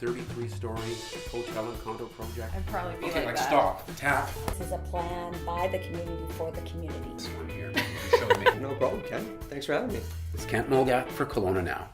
33-story hotel and condo project. I'd probably be Okay, like let's that. stop. Tap. This is a plan by the community for the community. This one here. Show me. No problem, Ken. Thanks for having me. It's Kent Mulgat for Kelowna Now.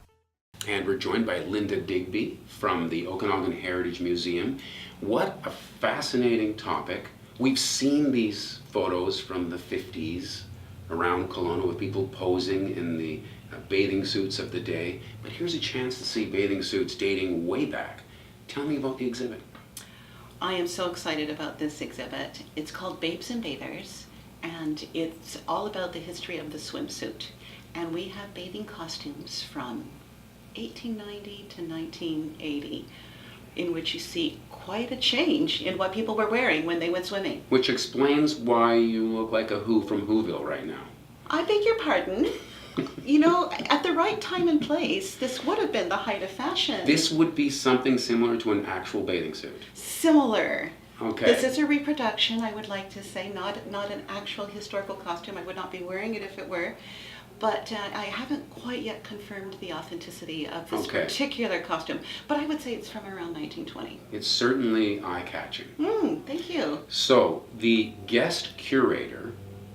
And we're joined by Linda Digby from the Okanagan Heritage Museum. What a fascinating topic. We've seen these photos from the 50s around Kelowna with people posing in the bathing suits of the day. But here's a chance to see bathing suits dating way back. Tell me about the exhibit. I am so excited about this exhibit. It's called Babes and Bathers, and it's all about the history of the swimsuit. And we have bathing costumes from 1890 to 1980, in which you see quite a change in what people were wearing when they went swimming. Which explains why you look like a Who from Whoville right now. I beg your pardon. You know, at the right time and place, this would have been the height of fashion. This would be something similar to an actual bathing suit. Similar. Okay. This is a reproduction, I would like to say, not an actual historical costume. I would not be wearing it if it were. But I haven't quite yet confirmed the authenticity of this particular costume. But I would say it's from around 1920. It's certainly eye-catching. Thank you. So, the guest curator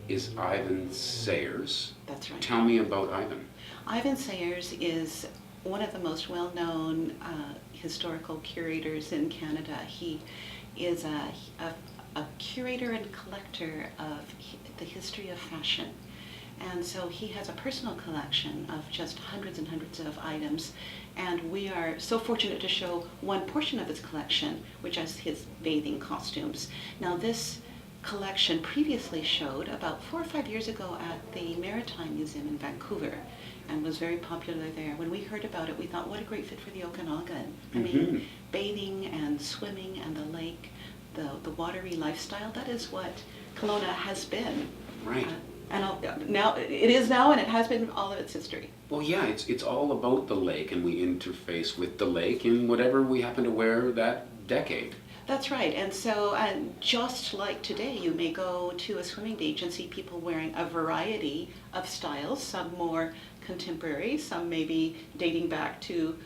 is Ivan Sayers. That's right. Tell me about Ivan. Ivan Sayers is one of the most well-known historical curators in Canada. He is a curator and collector of the history of fashion. And so he has a personal collection of just hundreds and hundreds of items, and we are so fortunate to show one portion of his collection, which is his bathing costumes. Now this collection previously showed about 4 or 5 years ago at the Maritime Museum in Vancouver and was very popular there. When we heard about it, we thought, what a great fit for the Okanagan. I mean, bathing and swimming and the lake, the watery lifestyle, that is what Kelowna has been. Right. Now it is now, and it has been all of its history. Well, yeah, it's all about the lake, and we interface with the lake in whatever we happen to wear that decade. That's right. And so just like today, you may go to a swimming beach and see people wearing a variety of styles, some more contemporary, some maybe dating back to,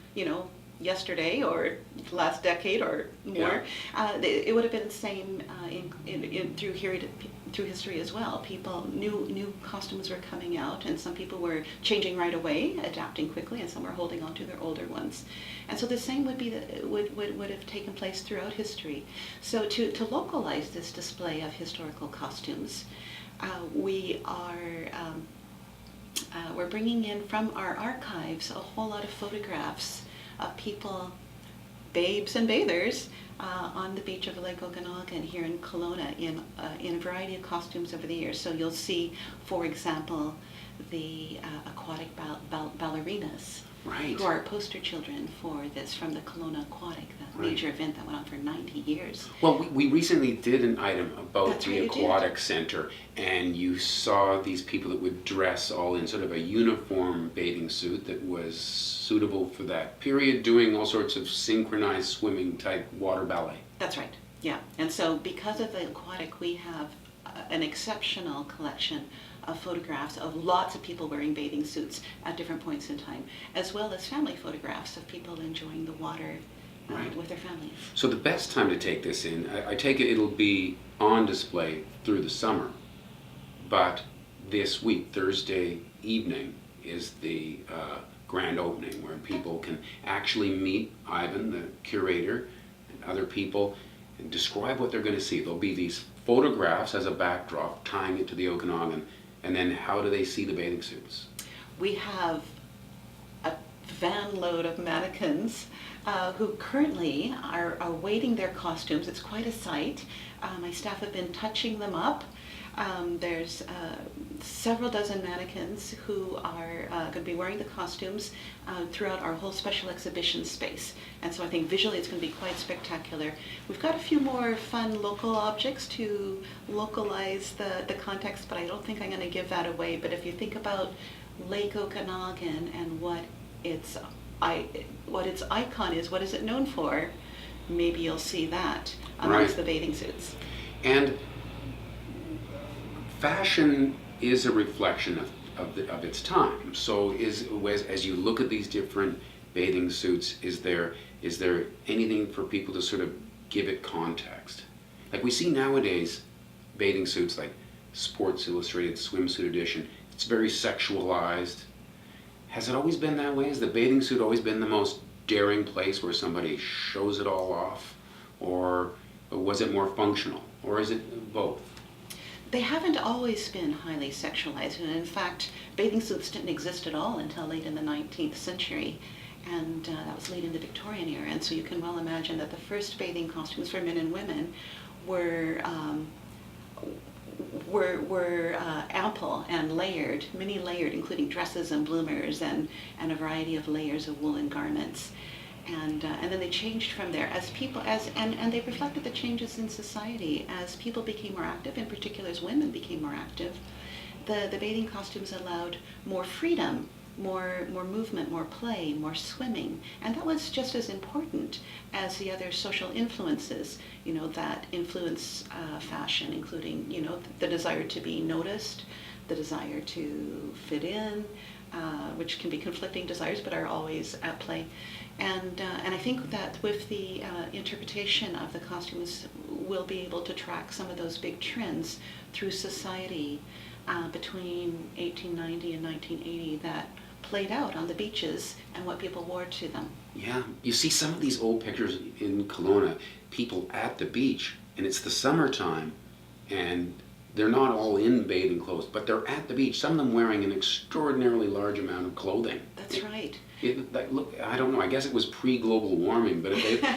yesterday or last decade or more. Yeah. It would have been the same through history as well. People, new costumes were coming out, and some people were changing right away, adapting quickly, and some were holding on to their older ones. And so the same would have taken place throughout history. So to localize this display of historical costumes, we're bringing in from our archives a whole lot of photographs of people, babes and bathers, on the beach of Lake Okanagan here in Kelowna in a variety of costumes over the years. So you'll see, for example, the aquatic ballerinas, right, who are poster children for this from the Kelowna Aquatic, the major event that went on for 90 years. Well, we recently did an item about That's the right, aquatic center, and you saw these people that would dress all in sort of a uniform bathing suit that was suitable for that period, doing all sorts of synchronized swimming type water ballet. That's right, yeah. And so because of the aquatic, we have an exceptional collection of photographs of lots of people wearing bathing suits at different points in time, as well as family photographs of people enjoying the water with their families. So the best time to take this in, I take it it'll be on display through the summer, but this week, Thursday evening, is the grand opening where people can actually meet Ivan, the curator, and other people, and describe what they're going to see. There'll be these photographs as a backdrop, tying it to the Okanagan, and then how do they see the bathing suits? We have a van load of mannequins who currently are awaiting their costumes. It's quite a sight. My staff have been touching them up. There's several dozen mannequins who are going to be wearing the costumes throughout our whole special exhibition space. And so I think visually it's going to be quite spectacular. We've got a few more fun local objects to localize the context, but I don't think I'm going to give that away. But if you think about Lake Okanagan and what its icon is, what is it known for, maybe you'll see that amongst the bathing suits. And fashion is a reflection of its time. So as you look at these different bathing suits, is there is there anything for people to sort of give it context? Like we see nowadays bathing suits like Sports Illustrated Swimsuit Edition, it's very sexualized. Has it always been that way? Has the bathing suit always been the most daring place where somebody shows it all off? Or was it more functional? Or is it both? They haven't always been highly sexualized, and in fact, bathing suits didn't exist at all until late in the 19th century, and that was late in the Victorian era, and so you can well imagine that the first bathing costumes for men and women were ample and layered, many layered, including dresses and bloomers and a variety of layers of woolen garments. And then they changed from there and they reflected the changes in society as people became more active, in particular as women became more active. The bathing costumes allowed more freedom, more movement, more play, more swimming, and that was just as important as the other social influences, that influence fashion, including, the desire to be noticed, the desire to fit in, which can be conflicting desires but are always at play. And I think that with the interpretation of the costumes, we'll be able to track some of those big trends through society between 1890 and 1980 that played out on the beaches and what people wore to them. Yeah, you see some of these old pictures in Kelowna, people at the beach, and it's the summertime, and they're not all in bathing clothes, but they're at the beach, some of them wearing an extraordinarily large amount of clothing. That's right. Look, I don't know, I guess it was pre-global warming, but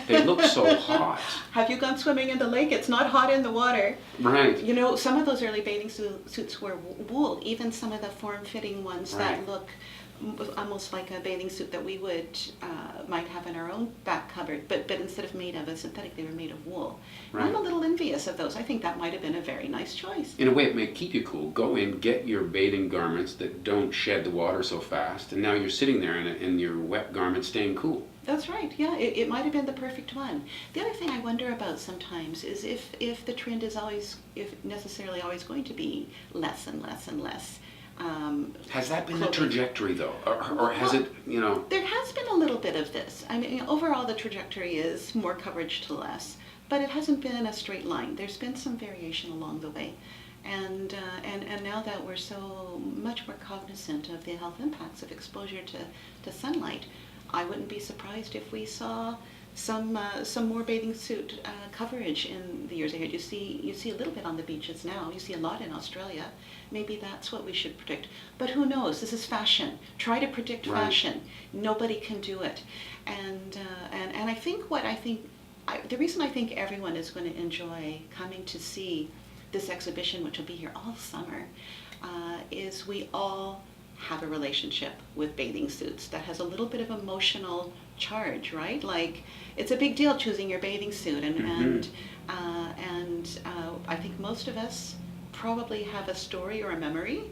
they look so hot. Have you gone swimming in the lake? It's not hot in the water. Right. Some of those early bathing suits were wool, even some of the form-fitting ones Right. that look almost like a bathing suit that we would might have in our own back cupboard, but instead of made of a synthetic, they were made of wool. Right. I'm a little envious of those. I think that might have been a very nice choice. In a way, it may keep you cool. Go in, get your bathing garments that don't shed the water so fast, and now you're sitting there in your wet garments staying cool. That's right. Yeah, it might have been the perfect one. The other thing I wonder about sometimes is if the trend is necessarily always going to be less and less and less. Has that been the clothing. trajectory though, or has it? There has been a little bit of this. I mean, overall the trajectory is more coverage to less, but it hasn't been a straight line. There's been some variation along the way, and now that we're so much more cognizant of the health impacts of exposure to sunlight, I wouldn't be surprised if we saw some more bathing suit coverage in the years ahead. You see a little bit on the beaches now. You see a lot in Australia. Maybe that's what we should predict. But who knows? This is fashion. Try to predict Right. fashion. Nobody can do it. And I think the reason I think everyone is going to enjoy coming to see this exhibition, which will be here all summer, is we all have a relationship with bathing suits that has a little bit of emotional charge, right? Like, it's a big deal choosing your bathing suit, and I think most of us probably have a story or a memory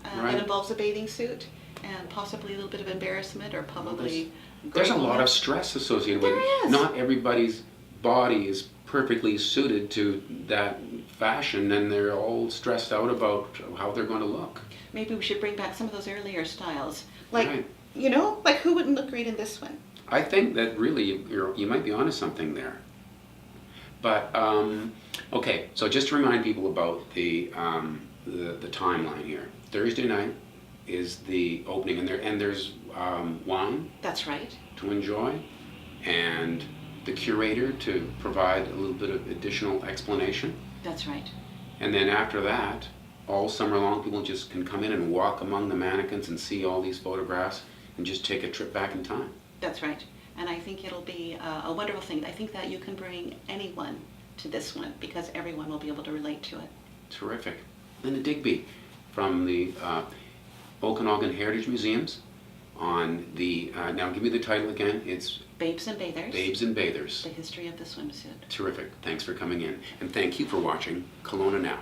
Right. that involves a bathing suit, and possibly a little bit of embarrassment, or probably There's a great lot of moments. stress associated with it. There is. Not everybody's body is perfectly suited to that fashion, and they're all stressed out about how they're going to look. Maybe we should bring back some of those earlier styles, like Right. like who wouldn't look great in this one? I think that really you might be onto something there. But okay, so just to remind people about the timeline here. Thursday night is the opening, and there's wine That's right. to enjoy, and the curator to provide a little bit of additional explanation. That's right. And then after that, all summer long, people just can come in and walk among the mannequins and see all these photographs and just take a trip back in time. That's right. And I think it'll be a wonderful thing. I think that you can bring anyone to this one because everyone will be able to relate to it. Terrific. Linda Digby from the Okanagan Heritage Museums on the, now give me the title again, it's Babes and Bathers. Babes and Bathers. The history of the swimsuit. Terrific. Thanks for coming in. And thank you for watching Kelowna Now.